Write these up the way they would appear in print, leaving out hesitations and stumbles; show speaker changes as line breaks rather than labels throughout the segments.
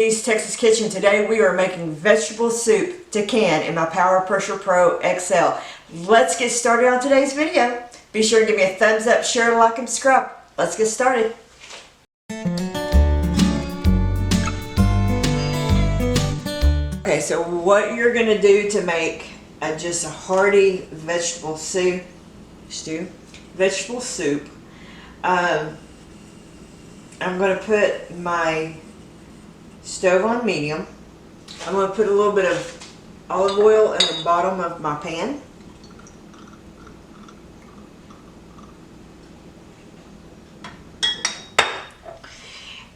East Texas Kitchen. Today we are making vegetable soup to can in my Power Pressure Pro XL. Let's get started on today's video. Be sure to give me a thumbs up, share, like, and subscribe. Let's get started. Okay, so what you're going to do to make just a hearty vegetable soup, I'm going to put my stove on medium. I'm going to put a little bit of olive oil in the bottom of my pan.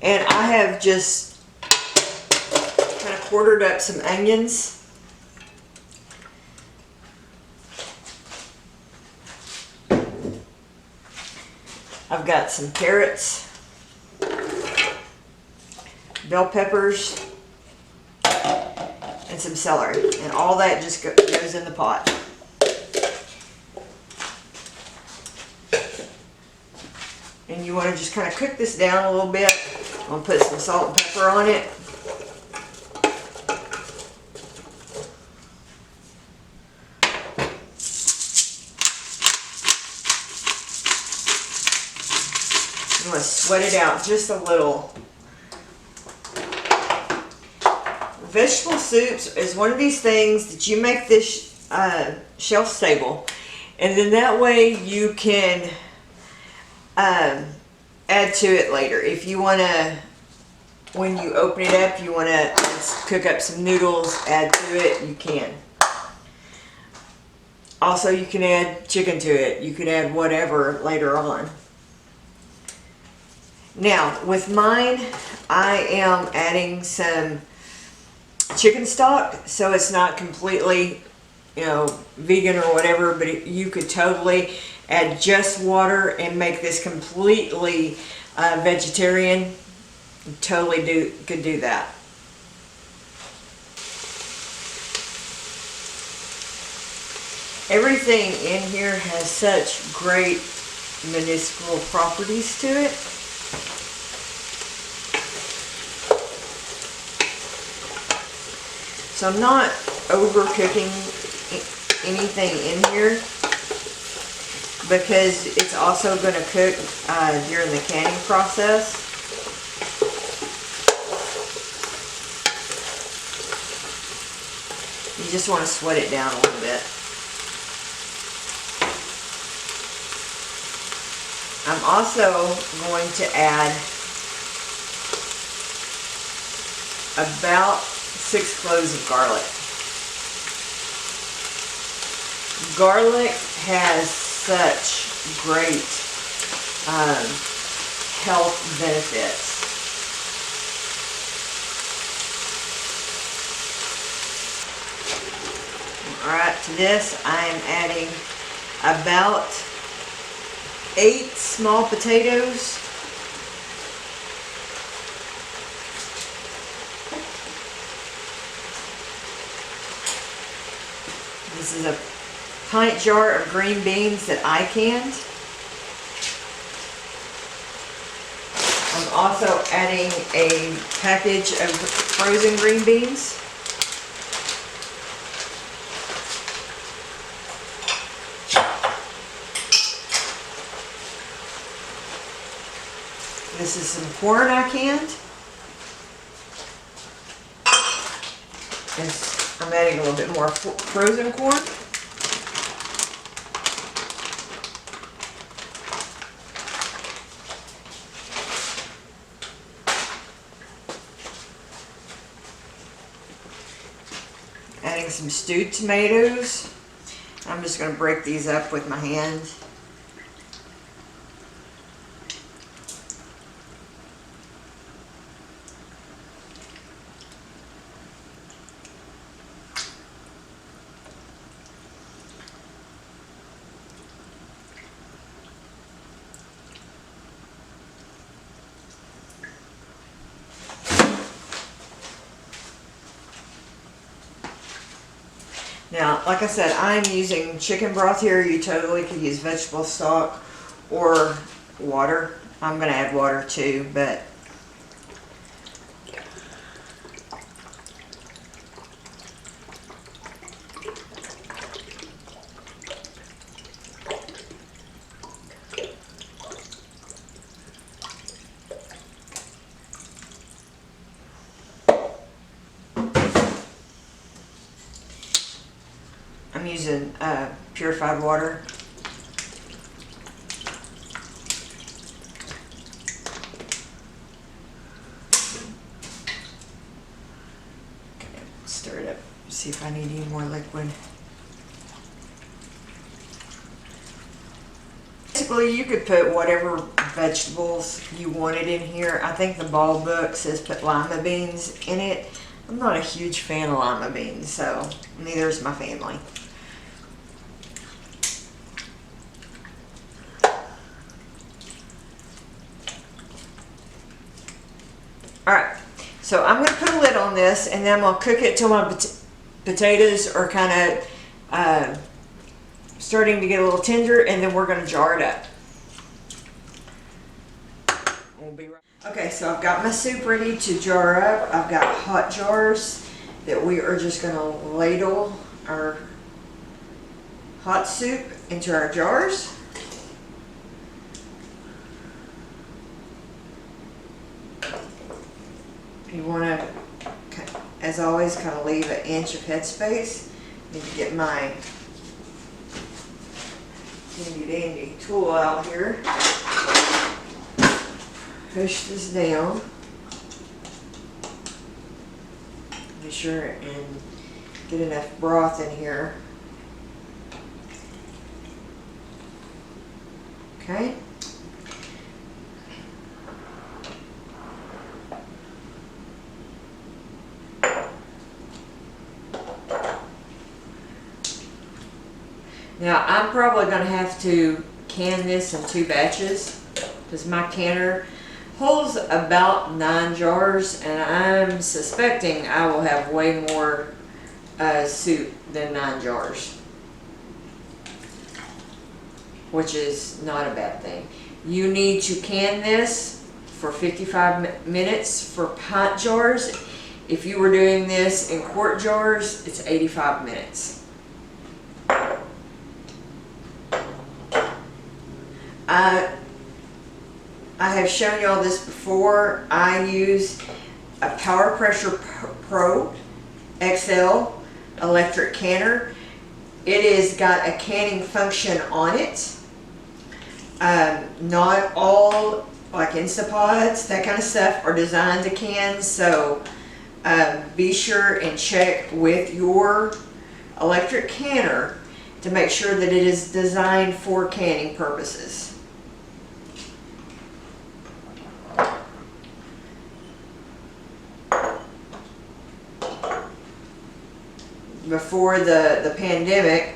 And I have just kind of quartered up some onions. I've got some carrots, bell peppers, and some celery, and all that just goes in the pot. And you want to just kind of cook this down a little bit. I'm going to put some salt and pepper on it. You want to sweat it out just a little. Vegetable soups is one of these things that you make this shelf stable, and then that way you can add to it later. If you want to, when you open it up, you want to cook up some noodles, add to it, you can. Also, you can add chicken to it. You can add whatever later on. Now, with mine, I am adding some chicken stock, so it's not completely, vegan or whatever, but you could totally add just water and make this completely vegetarian. You totally could do that. Everything in here has such great medicinal properties to it. So I'm not overcooking anything in here because it's also going to cook during the canning process. You just want to sweat it down a little bit. I'm also going to add about 6 cloves of garlic. Garlic has such great health benefits. Alright, to this I am adding about 8 small potatoes. This is a pint jar of green beans that I canned. I'm also adding a package of frozen green beans. This is some corn I canned. And I'm adding a little bit more frozen corn. Adding some stewed tomatoes. I'm just going to break these up with my hand. Now, like I said, I'm using chicken broth here. You totally could use vegetable stock or water. I'm going to add water too, but I'm using purified water. Okay, stir it up, see if I need any more liquid. Basically, you could put whatever vegetables you wanted in here. I think the ball book says put lima beans in it. I'm not a huge fan of lima beans, so neither is my family. Alright, so I'm going to put a lid on this, and then I'm going to cook it till my potatoes are kind of starting to get a little tender, and then we're going to jar it up. We'll be right. Okay, so I've got my soup ready to jar up. I've got hot jars that we are just going to ladle our hot soup into our jars. You want to, as always, kind of leave an inch of headspace. Need to get my handy dandy tool out here. Push this down. Be sure and get enough broth in here. Okay. Now I'm probably going to have to can this in 2 batches because my canner holds about 9 jars, and I'm suspecting I will have way more soup than 9 jars, which is not a bad thing. You need to can this for 55 minutes for pint jars. If you were doing this in quart jars, it's 85 minutes. I have shown y'all this before. I use a Power Pressure Pro XL electric canner. It has got a canning function on it. Not all, like Instapods, that kind of stuff, are designed to can, so be sure and check with your electric canner to make sure that it is designed for canning purposes. Before the pandemic,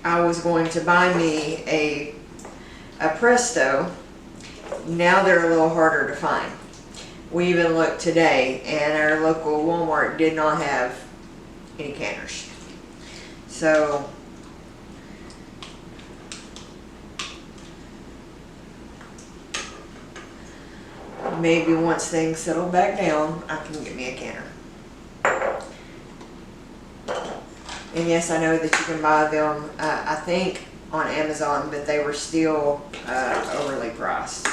I was going to buy me a Presto. Now they're a little harder to find. We even looked today, and our local Walmart did not have any canners. So maybe once things settle back down, I can get me a canner. And yes, I know that you can buy them, I think, on Amazon, but they were still overly priced.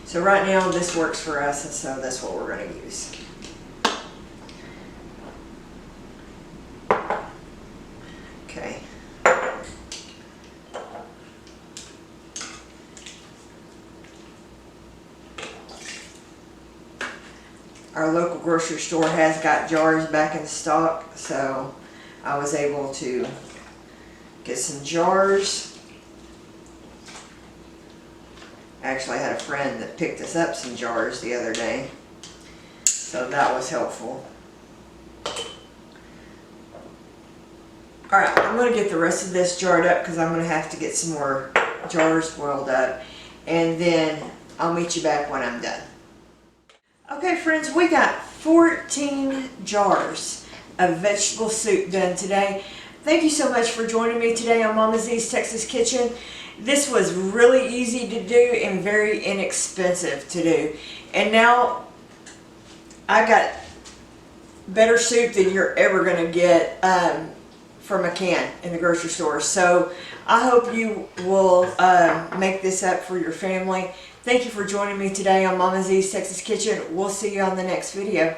So right now, this works for us, and so that's what we're going to use. Okay. Our local grocery store has got jars back in stock, so I was able to get some jars. Actually, I had a friend that picked us up some jars the other day, so that was helpful. Alright, I'm going to get the rest of this jarred up because I'm going to have to get some more jars boiled up, and then I'll meet you back when I'm done. Okay friends, we got 14 jars of vegetable soup done today. Thank you so much for joining me today on Mama Z's Texas Kitchen. This was really easy to do and very inexpensive to do. And now I got better soup than you're ever going to get from a can in the grocery store. So I hope you will make this up for your family. Thank you for joining me today on Mama Z's Texas Kitchen. We'll see you on the next video.